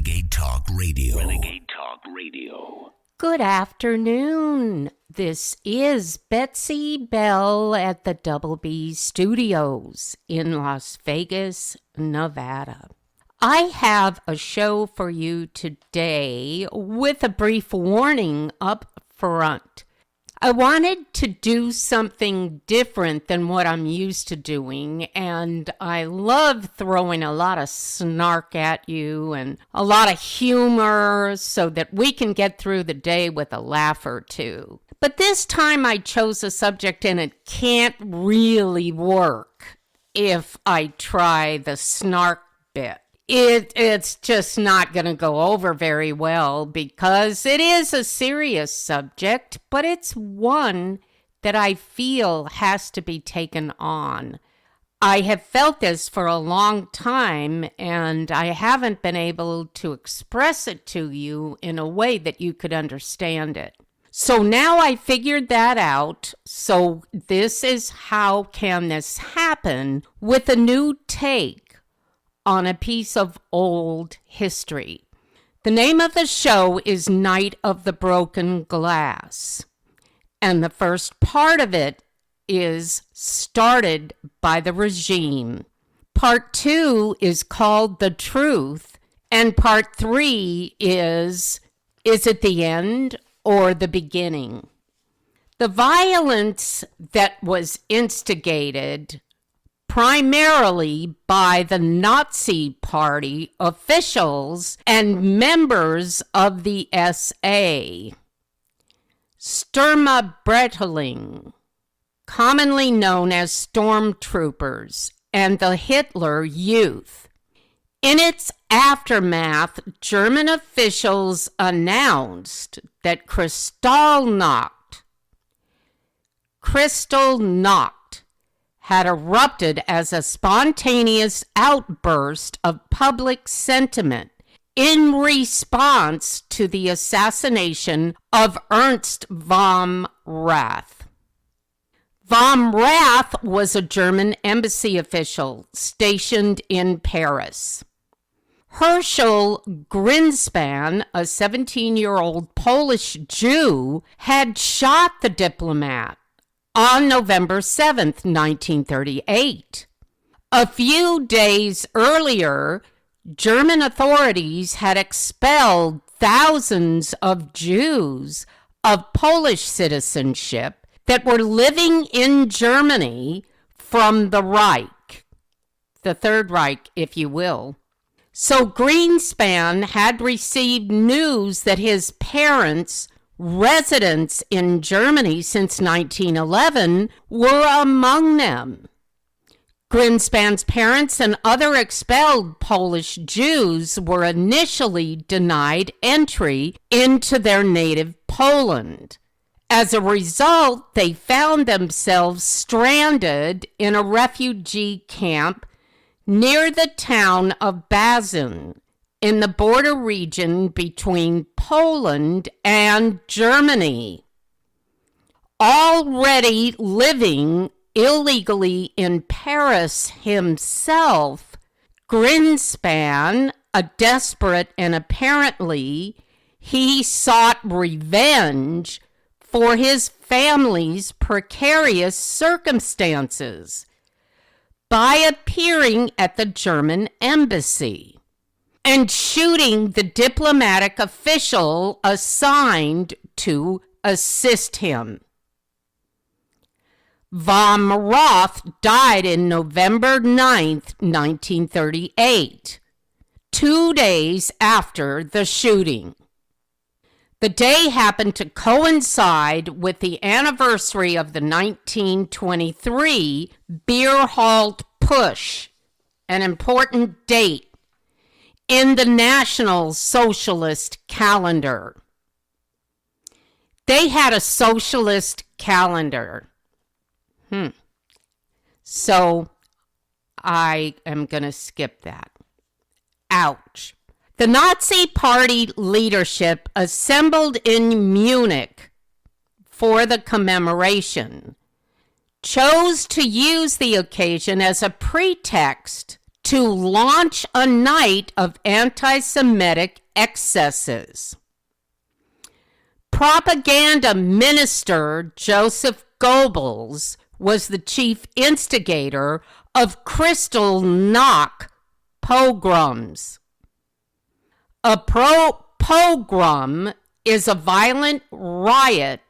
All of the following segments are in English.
Renegade Talk Radio. Renegade Talk Radio. Good afternoon. This is Betsey Bell at the Double B Studios in Las Vegas, Nevada. I have a show for you today with a brief warning up front. I wanted to do something different than what I'm used to doing, and I love throwing a lot of snark at you and a lot of humor so that we can get through the day with a laugh or two. But this time I chose a subject and it can't really work if I try the snark bit. It's just not going to go over very well because it is a serious subject, but it's one that I feel has to be taken on. I have felt this for a long time, and I haven't been able to express it to you in a way that you could understand it. So now I figured that out. So this is how can this happen with a new take on a piece of old history. The name of the show is Night of the Broken Glass, and the first part of it is started by the regime. Part 2 is called The Truth, and part 3 is it the end or the beginning? The violence that was instigated primarily by the Nazi Party officials and members of the SA. Sturmbretling, commonly known as stormtroopers, and the Hitler Youth. In its aftermath, German officials announced that Kristallnacht had erupted as a spontaneous outburst of public sentiment in response to the assassination of Ernst von Rath. Von Rath was a German embassy official stationed in Paris. Herschel Greenspan, a 17-year-old Polish Jew, had shot the diplomat on November 7th, 1938. A few days earlier, German authorities had expelled thousands of Jews of Polish citizenship that were living in Germany from the Reich, the Third Reich, if you will. So Greenspan had received news that his parents, residents in Germany since 1911, were among them. Greenspan's parents and other expelled Polish Jews were initially denied entry into their native Poland. As a result, they found themselves stranded in a refugee camp near the town of Bazin, in the border region between Poland and Germany. Already living illegally in Paris himself, Greenspan, a desperate and apparently he sought revenge for his family's precarious circumstances by appearing at the German embassy and shooting the diplomatic official assigned to assist him. Von Rath died in November 9th, 1938, 2 days after the shooting. The day happened to coincide with the anniversary of the 1923 Beer Halt Push, an important date in the National Socialist calendar. They had a socialist calendar. So I am going to skip that. Ouch. The Nazi Party leadership assembled in Munich for the commemoration chose to use the occasion as a pretext to launch a night of anti-Semitic excesses. Propaganda minister Joseph Goebbels was the chief instigator of Kristallnacht pogroms. A pogrom is a violent riot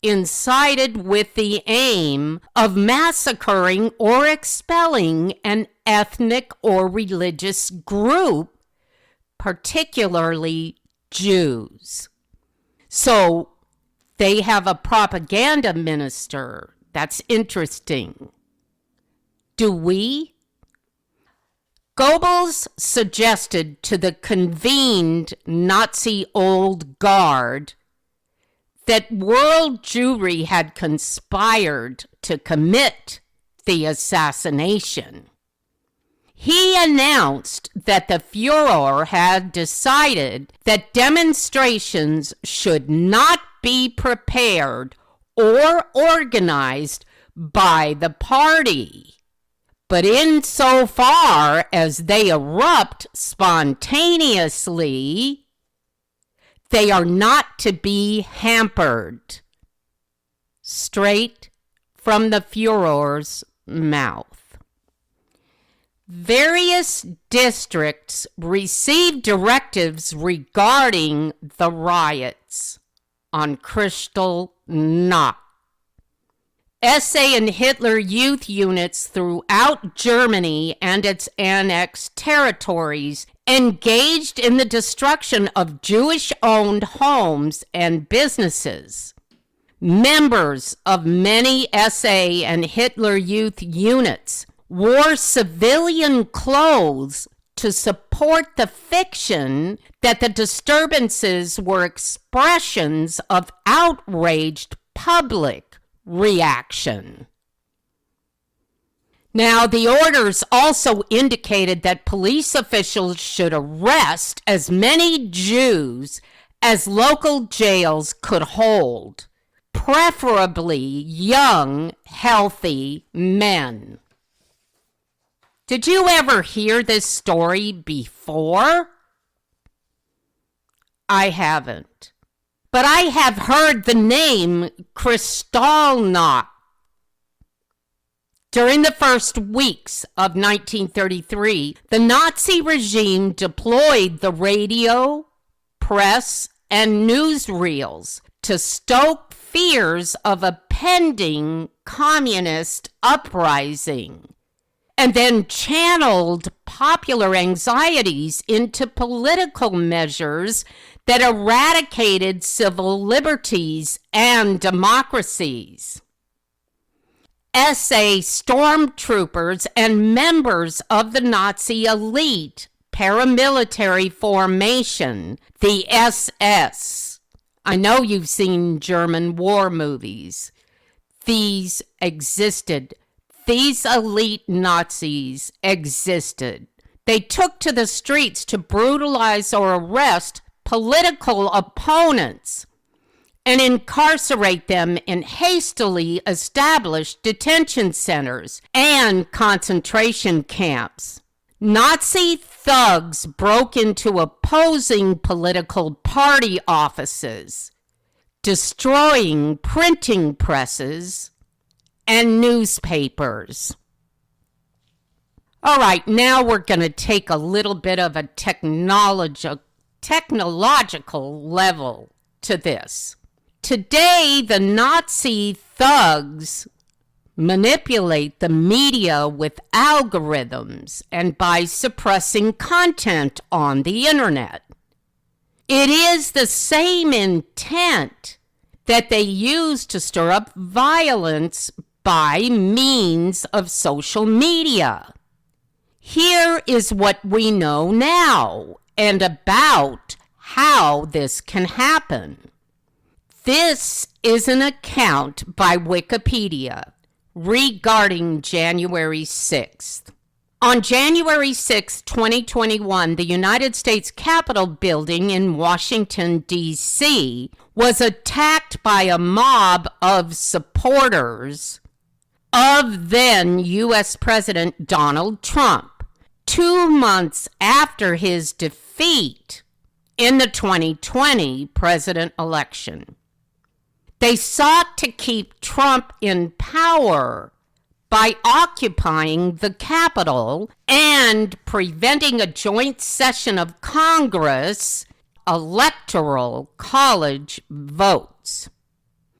incited with the aim of massacring or expelling an ethnic or religious group, particularly Jews. So they have a propaganda minister. That's interesting. Do we? Goebbels suggested to the convened Nazi old guard that world Jewry had conspired to commit the assassination. He announced that the Fuhrer had decided that demonstrations should not be prepared or organized by the party, but insofar as they erupt spontaneously, they are not to be hampered. Straight from the Fuhrer's mouth. Various districts received directives regarding the riots on Kristallnacht. SA and Hitler Youth units throughout Germany and its annexed territories engaged in the destruction of Jewish-owned homes and businesses. Members of many SA and Hitler Youth units wore civilian clothes to support the fiction that the disturbances were expressions of outraged public reaction. Now, the orders also indicated that police officials should arrest as many Jews as local jails could hold, preferably young, healthy men. Did you ever hear this story before? I haven't. But I have heard the name Kristallnacht. During the first weeks of 1933, the Nazi regime deployed the radio, press, and newsreels to stoke fears of a pending communist uprising, and then channeled popular anxieties into political measures that eradicated civil liberties and democracies. SA stormtroopers and members of the Nazi elite paramilitary formation, the SS. I know you've seen German war movies. These existed. These elite Nazis existed. They took to the streets to brutalize or arrest political opponents and incarcerate them in hastily established detention centers and concentration camps. Nazi thugs broke into opposing political party offices, destroying printing presses and newspapers. All right, now we're going to take a little bit of a technological level to this. Today, the Nazi thugs manipulate the media with algorithms and by suppressing content on the internet. It is the same intent that they use to stir up violence by means of social media. Here is what we know now and about how this can happen. This is an account by Wikipedia regarding January 6th. On January 6, 2021, the United States Capitol building in Washington, D.C. was attacked by a mob of supporters of then U.S. President Donald Trump 2 months after his defeat in the 2020 president election. They sought to keep Trump in power by occupying the Capitol and preventing a joint session of Congress, electoral college votes,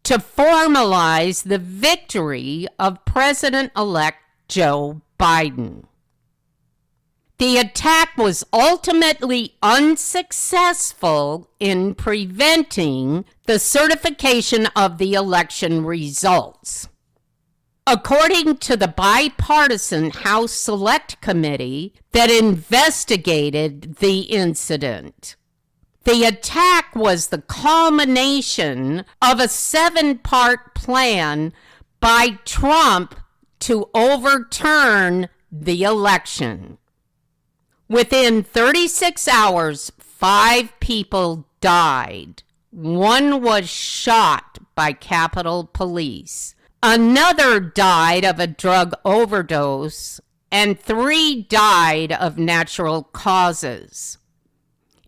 to formalize the victory of President-elect Joe Biden. The attack was ultimately unsuccessful in preventing the certification of the election results. According to the bipartisan House Select Committee that investigated the incident, the attack was the culmination of a 7-part plan by Trump to overturn the election. Within 36 hours, 5 people died. 1 was shot by Capitol Police. Another died of a drug overdose, and 3 died of natural causes,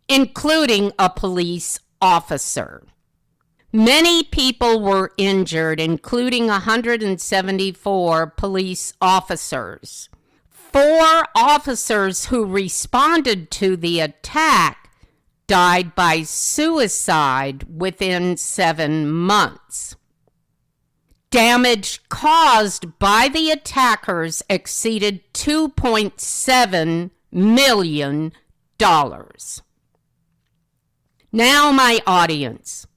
including a police officer. Many people were injured, including 174 police officers. 4 officers who responded to the attack died by suicide within 7 months. Damage caused by the attackers exceeded $2.7 million. Now, my audience,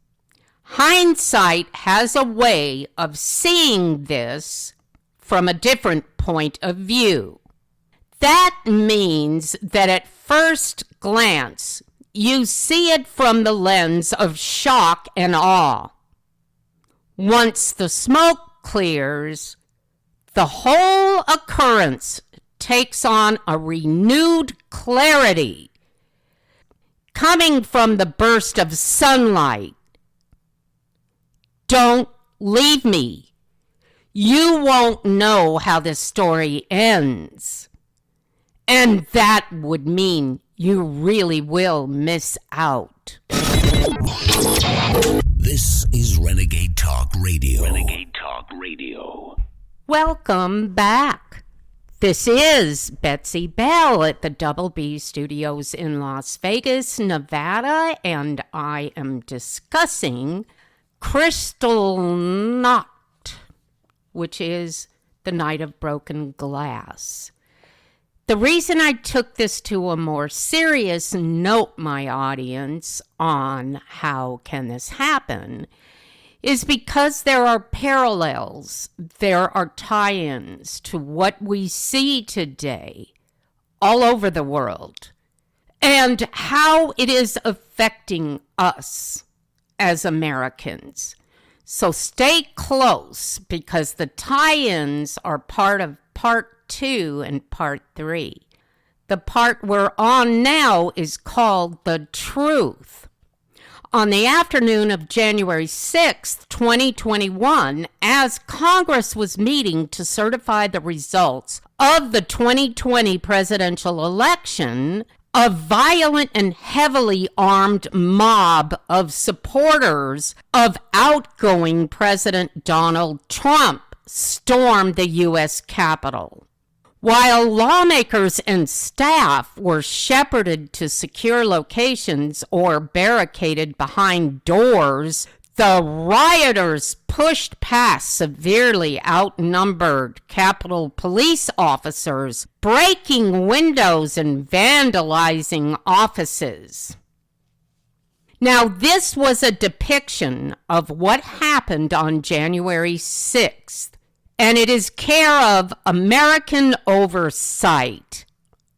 hindsight has a way of seeing this from a different point of view. That means that at first glance, you see it from the lens of shock and awe. Once the smoke clears, the whole occurrence takes on a renewed clarity, coming from the burst of sunlight. Don't leave me. You won't know how this story ends. And that would mean you really will miss out. This is Renegade Talk Radio. Renegade Talk Radio. Welcome back. This is Betsey Bell at the Double B Studios in Las Vegas, Nevada, and I am discussing Kristallnacht, which is the Night of Broken Glass. The reason I took this to a more serious note, my audience, on how can this happen, is because there are parallels, there are tie-ins to what we see today all over the world, and how it is affecting us as Americans. So stay close, because the tie-ins are part of Part 2 and Part 3. The part we're on now is called The Truth. On the afternoon of January 6th, 2021, as Congress was meeting to certify the results of the 2020 presidential election, a violent and heavily armed mob of supporters of outgoing President Donald Trump stormed the U.S. Capitol. While lawmakers and staff were shepherded to secure locations or barricaded behind doors, the rioters pushed past severely outnumbered Capitol Police officers, breaking windows and vandalizing offices. Now, this was a depiction of what happened on January 6th, and it is care of American Oversight,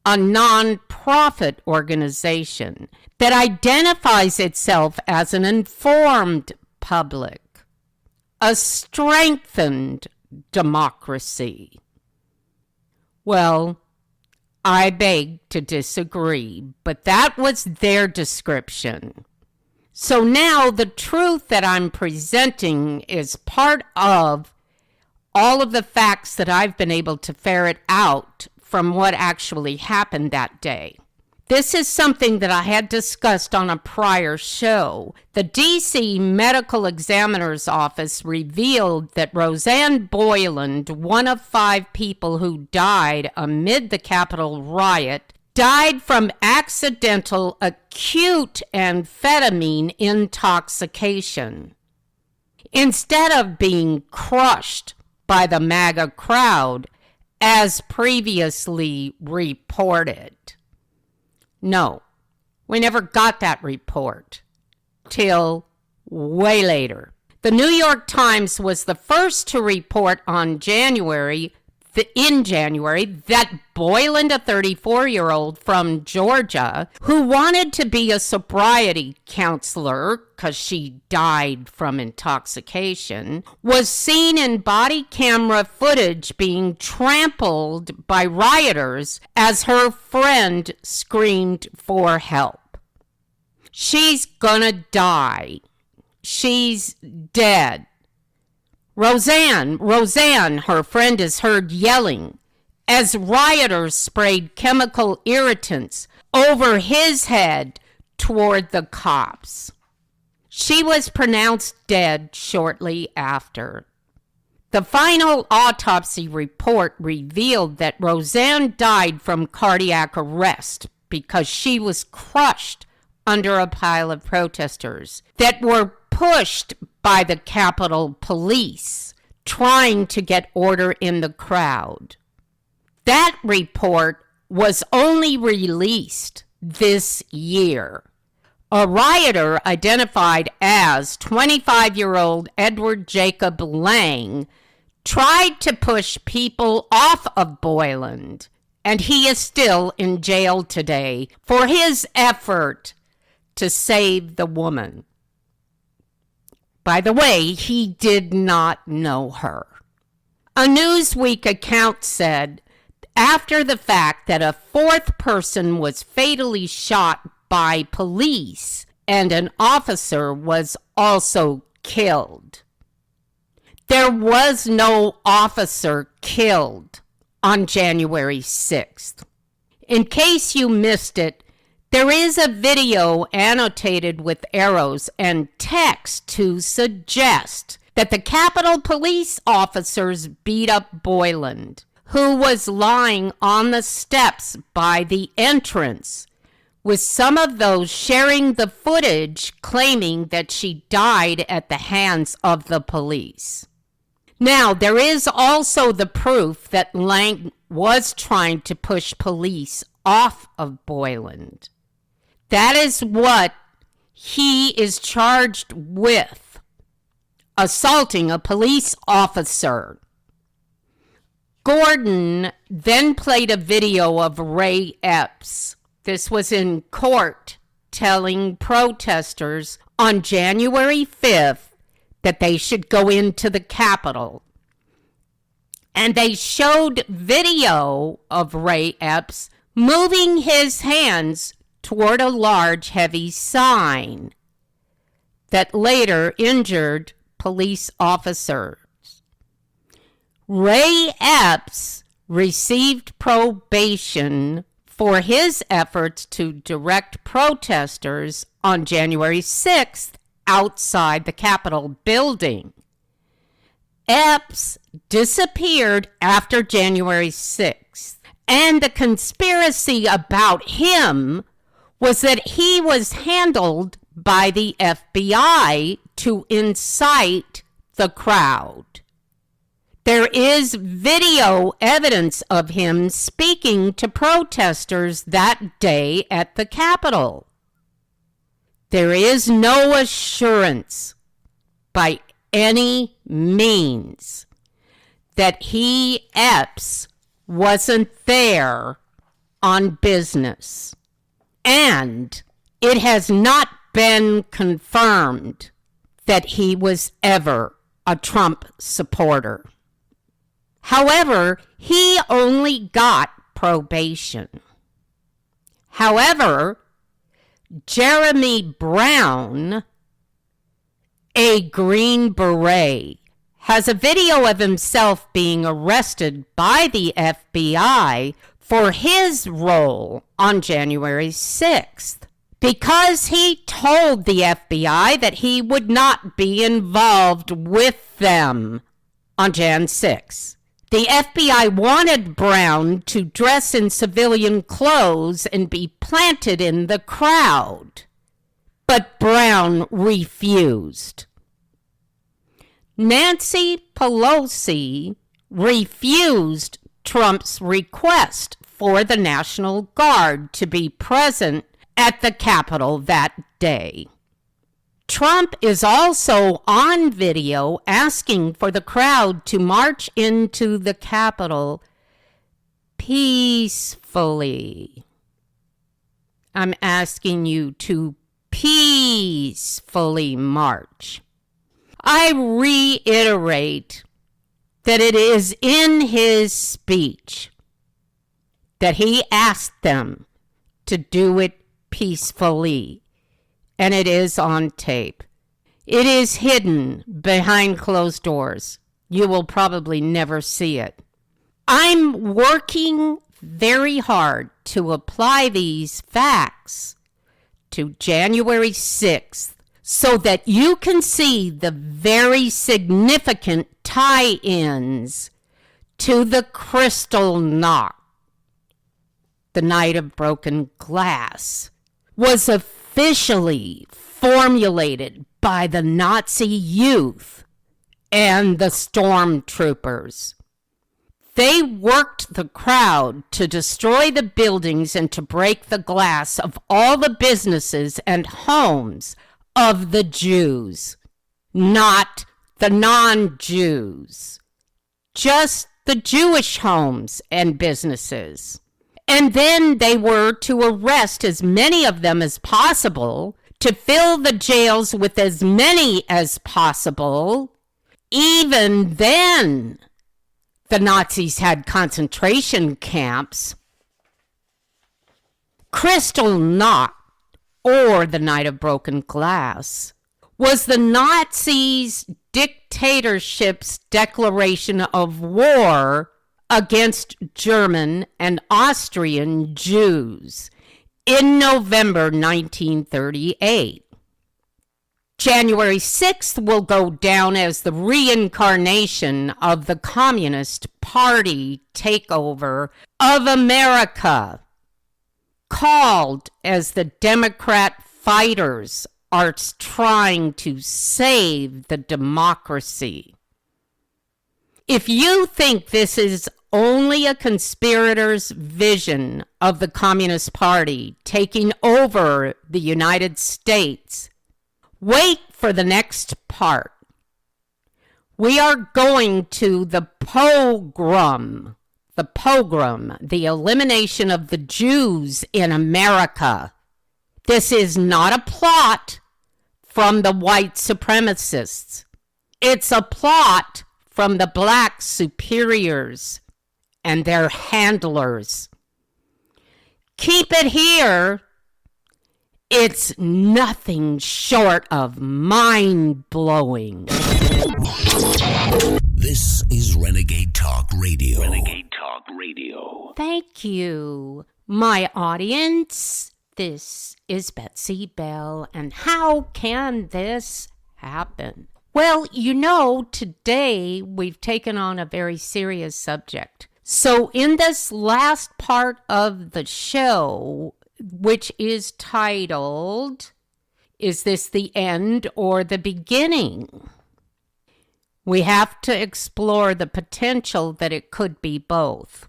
a non-profit organization that identifies itself as an informed public, a strengthened democracy. Well, I beg to disagree, but that was their description. So now the truth that I'm presenting is part of all of the facts that I've been able to ferret out from what actually happened that day. This is something that I had discussed on a prior show. The D.C. Medical Examiner's Office revealed that Rosanne Boyland, one of 5 people who died amid the Capitol riot, died from accidental acute amphetamine intoxication. Instead of being crushed by the MAGA crowd, as previously reported. No, we never got that report till way later. The New York Times was the first to report in January, that Boyland, a 34-year-old from Georgia, who wanted to be a sobriety counselor because she died from intoxication, was seen in body camera footage being trampled by rioters as her friend screamed for help. She's gonna die. She's dead. Rosanne, her friend is heard yelling as rioters sprayed chemical irritants over his head toward the cops. She was pronounced dead shortly after. The final autopsy report revealed that Rosanne died from cardiac arrest because she was crushed under a pile of protesters that were pushed by the Capitol Police trying to get order in the crowd. That report was only released this year. A rioter identified as 25-year-old Edward Jacob Lang tried to push people off of Boyland, and he is still in jail today for his effort to save the woman. By the way, he did not know her. A Newsweek account said after the fact that a 4th person was fatally shot by police and an officer was also killed. There was no officer killed on January 6th. In case you missed it, there is a video annotated with arrows and text to suggest that the Capitol Police officers beat up Boyland, who was lying on the steps by the entrance, with some of those sharing the footage claiming that she died at the hands of the police. Now, there is also the proof that Lang was trying to push police off of Boyland. That is what he is charged with, assaulting a police officer. Gordon then played a video of Ray Epps. This was in court, telling protesters on January 5th that they should go into the Capitol. And they showed video of Ray Epps moving his hands toward a large, heavy sign that later injured police officers. Ray Epps received probation for his efforts to direct protesters on January 6th outside the Capitol building. Epps disappeared after January 6th, and the conspiracy about him was that he was handled by the FBI to incite the crowd. There is video evidence of him speaking to protesters that day at the Capitol. There is no assurance by any means that he, Epps, wasn't there on business. And it has not been confirmed that he was ever a Trump supporter. However, he only got probation. However, Jeremy Brown, a Green Beret, has a video of himself being arrested by the FBI for his role on January 6th because he told the FBI that he would not be involved with them on Jan 6th. The FBI wanted Brown to dress in civilian clothes and be planted in the crowd, but Brown refused. Nancy Pelosi refused Trump's request for the National Guard to be present at the Capitol that day. Trump is also on video asking for the crowd to march into the Capitol peacefully. I'm asking you to peacefully march. I reiterate that it is in his speech that he asked them to do it peacefully, and it is on tape. It is hidden behind closed doors. You will probably never see it. I'm working very hard to apply these facts to January 6th so that you can see the very significant tie-ins to the Kristallnacht. The Night of Broken Glass was officially formulated by the Nazi youth and the stormtroopers. They worked the crowd to destroy the buildings and to break the glass of all the businesses and homes of the Jews, not the non-Jews, just the Jewish homes and businesses. And then they were to arrest as many of them as possible, to fill the jails with as many as possible. Even then, the Nazis had concentration camps. Kristallnacht, or the Night of Broken Glass, was the Nazis' dictatorship's declaration of war against German and Austrian Jews in November 1938. January 6th will go down as the reincarnation of the Communist Party takeover of America, called as the Democrat fighters are trying to save the democracy. If you think this is only a conspirator's vision of the Communist Party taking over the United States, wait for the next part. We are going to the pogrom, the elimination of the Jews in America. This is not a plot from the white supremacists. It's a plot from the black superiors and their handlers. Keep it here. It's nothing short of mind-blowing. This is Renegade Talk Radio. Renegade Talk Radio. Thank you, my audience. This is Betsey Bell, and how can this happen? Well, you know, today we've taken on a very serious subject. So in this last part of the show, which is titled, Is This the End or the Beginning? We have to explore the potential that it could be both,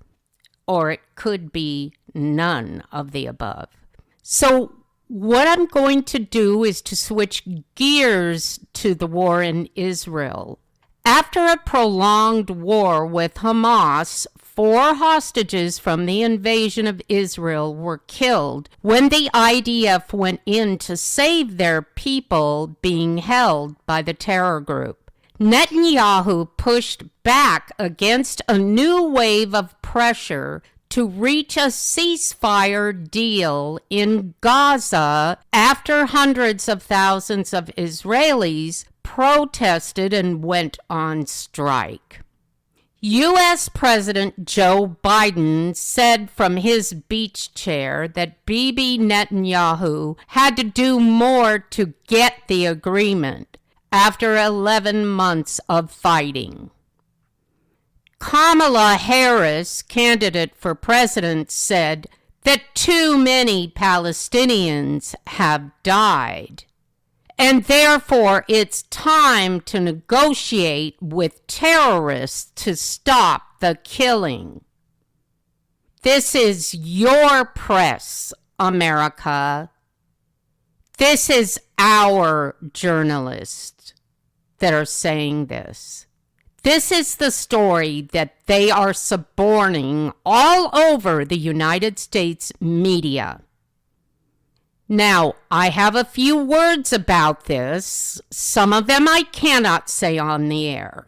or it could be none of the above. So what I'm going to do is to switch gears to the war in Israel. After a prolonged war with Hamas, 4 hostages from the invasion of Israel were killed when the IDF went in to save their people being held by the terror group. Netanyahu pushed back against a new wave of pressure to reach a ceasefire deal in Gaza after hundreds of thousands of Israelis protested and went on strike. U.S. President Joe Biden said from his beach chair that Bibi Netanyahu had to do more to get the agreement after 11 months of fighting. Kamala Harris, candidate for president, said that too many Palestinians have died, and therefore it's time to negotiate with terrorists to stop the killing. This is your press, America. This is our journalists that are saying this. This is the story that they are suborning all over the United States media. Now, I have a few words about this. Some of them I cannot say on the air.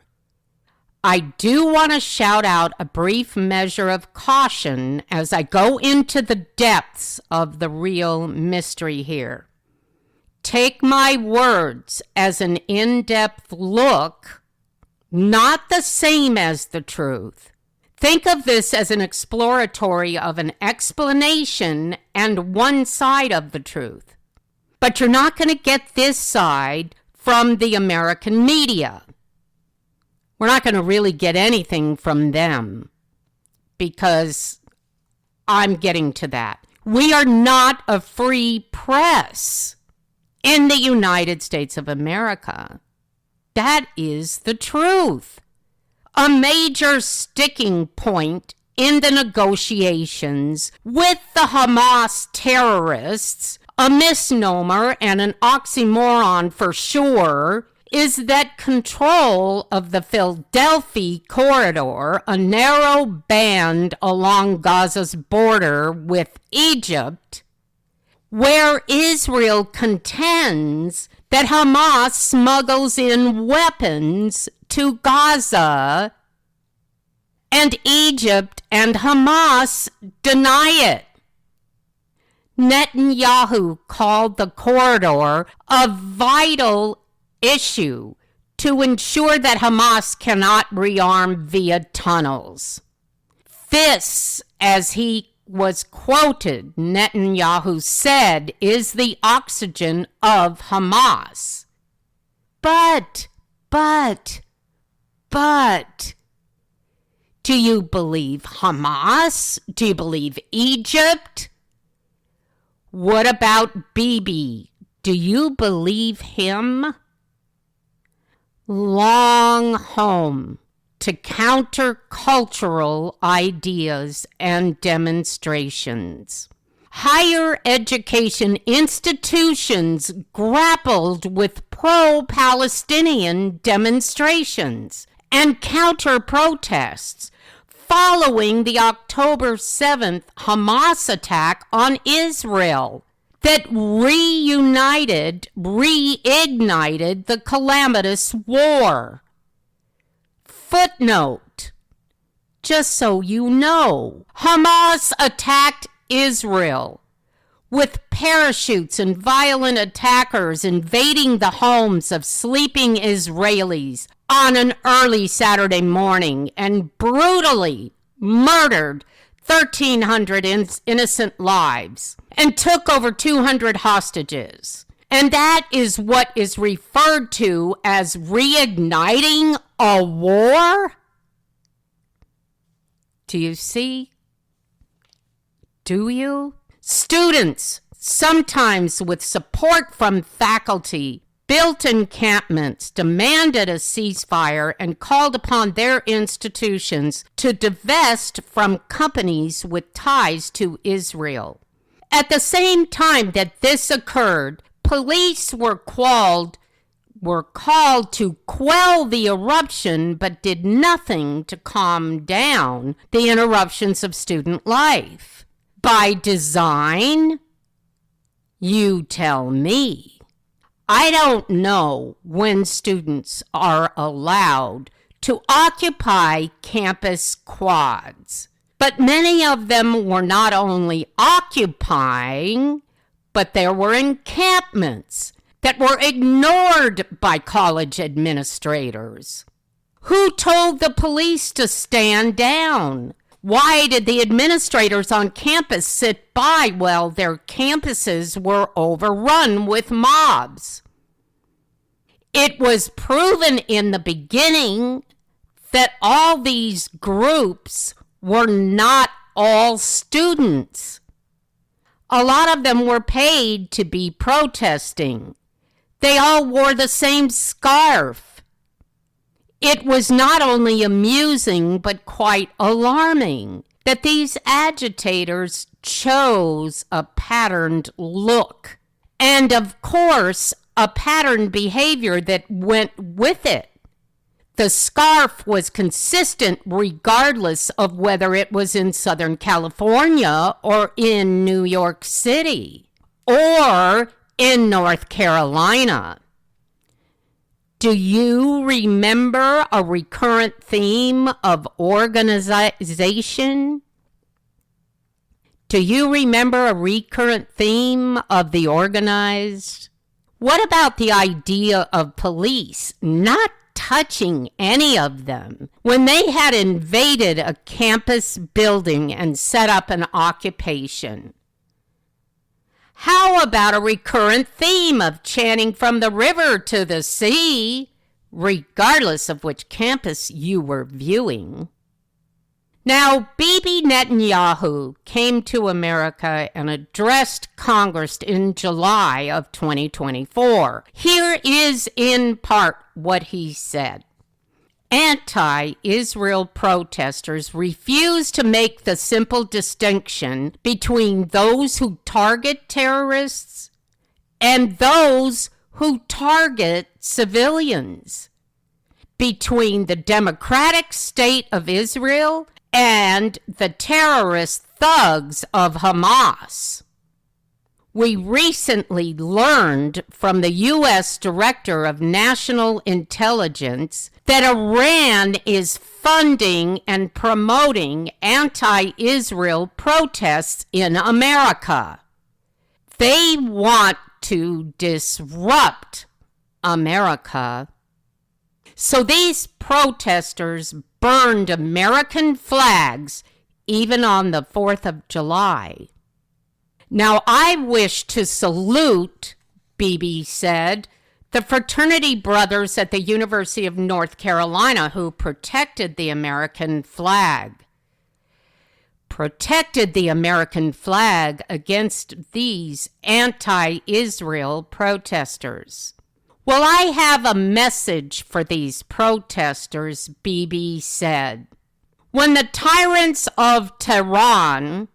I do want to shout out a brief measure of caution as I go into the depths of the real mystery here. Take my words as an in-depth look, not the same as the truth. Think of this as an exploratory of an explanation and one side of the truth. But you're not going to get this side from the American media. We're not going to really get anything from them because I'm getting to that. We are not a free press in the United States of America. That is the truth. A major sticking point in the negotiations with the Hamas terrorists, a misnomer and an oxymoron for sure, is that control of the Philadelphia corridor, a narrow band along Gaza's border with Egypt, where Israel contends that Hamas smuggles in weapons to Gaza, and Egypt and Hamas deny it. Netanyahu called the corridor a vital issue to ensure that Hamas cannot rearm via tunnels. This, as he was quoted, Netanyahu said, is the oxygen of Hamas. But, do you believe Hamas? Do you believe Egypt? What about Bibi? Do you believe him? Long home to countercultural ideas and demonstrations. Higher education institutions grappled with pro-Palestinian demonstrations and counter-protests following the October 7th Hamas attack on Israel that reignited the calamitous war. Footnote, just so you know, Hamas attacked Israel with parachutes and violent attackers invading the homes of sleeping Israelis on an early Saturday morning and brutally murdered 1,300 innocent lives and took over 200 hostages. And that is what is referred to as reigniting a war? Do you see? Do you? Students, sometimes with support from faculty, built encampments, demanded a ceasefire, and called upon their institutions to divest from companies with ties to Israel. At the same time that this occurred, police were called to quell the eruption, but did nothing to calm down the interruptions of student life. By design? You tell me. I don't know when students are allowed to occupy campus quads, but many of them were not only occupying, but there were encampments that were ignored by college administrators. Who told the police to stand down? Why did the administrators on campus sit by while their campuses were overrun with mobs? It was proven in the beginning that all these groups were not all students. A lot of them were paid to be protesting. They all wore the same scarf. It was not only amusing, but quite alarming that these agitators chose a patterned look. And of course, a patterned behavior that went with it. The scarf was consistent regardless of whether it was in Southern California or in New York City or in North Carolina. Do you remember a recurrent theme of organization? Do you remember a recurrent theme of the organized? What about the idea of police not touching any of them when they had invaded a campus building and set up an occupation? How about a recurrent theme of chanting from the river to the sea, regardless of which campus you were viewing? Now, Bibi Netanyahu came to America and addressed Congress in July of 2024. Here is in part what he said. Anti-Israel protesters refuse to make the simple distinction between those who target terrorists and those who target civilians, between the democratic state of Israel and the terrorist thugs of Hamas. We recently learned from the U.S. Director of National Intelligence that Iran is funding and promoting anti-Israel protests in America. They want to disrupt America. So these protesters burned American flags even on the 4th of July. Now, I wish to salute, Bibi said, the fraternity brothers at the University of North Carolina who protected the American flag. Protected the American flag against these anti-Israel protesters. Well, I have a message for these protesters, Bibi said. When the tyrants of Tehran,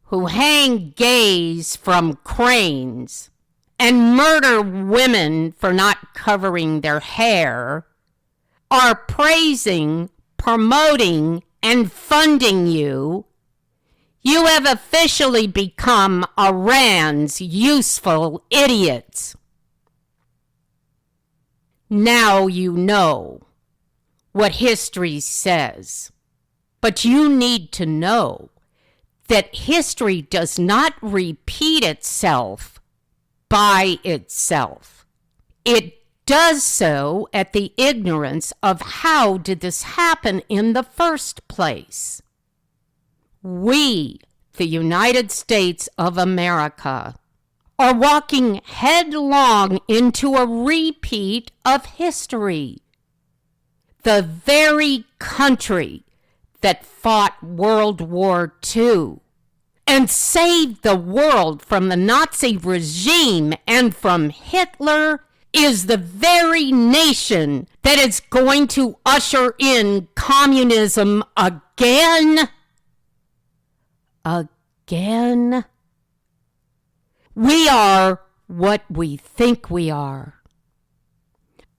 who hang gays from cranes and murder women for not covering their hair, are praising, promoting, and funding you, you have officially become Iran's useful idiots. Now you know what history says, but you need to know that history does not repeat itself by itself. It does so at the ignorance of how did this happen in the first place. We, the United States of America, are walking headlong into a repeat of history. The very country that fought World War II and saved the world from the Nazi regime and from Hitler is the very nation that is going to usher in communism again. Again. We are what we think we are.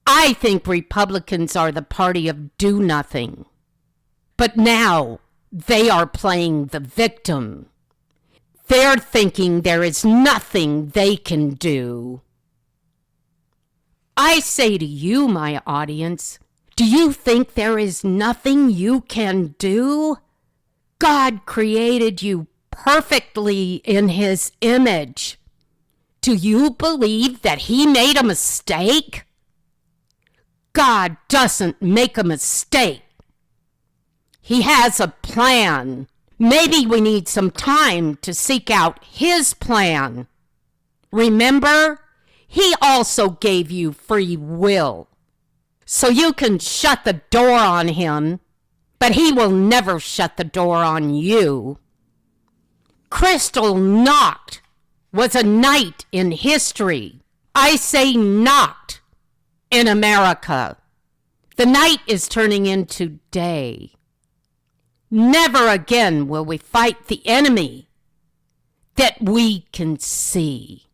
I think Republicans are the party of do-nothing. But now they are playing the victim. They're thinking there is nothing they can do. I say to you, my audience, do you think there is nothing you can do? God created you perfectly in His image. Do you believe that He made a mistake? God doesn't make a mistake. He has a plan. Maybe we need some time to seek out his plan. Remember, he also gave you free will. So you can shut the door on him, but he will never shut the door on you. Kristallnacht was a night in history. I say not in America. The night is turning into day. Never again will we fight the enemy that we can see.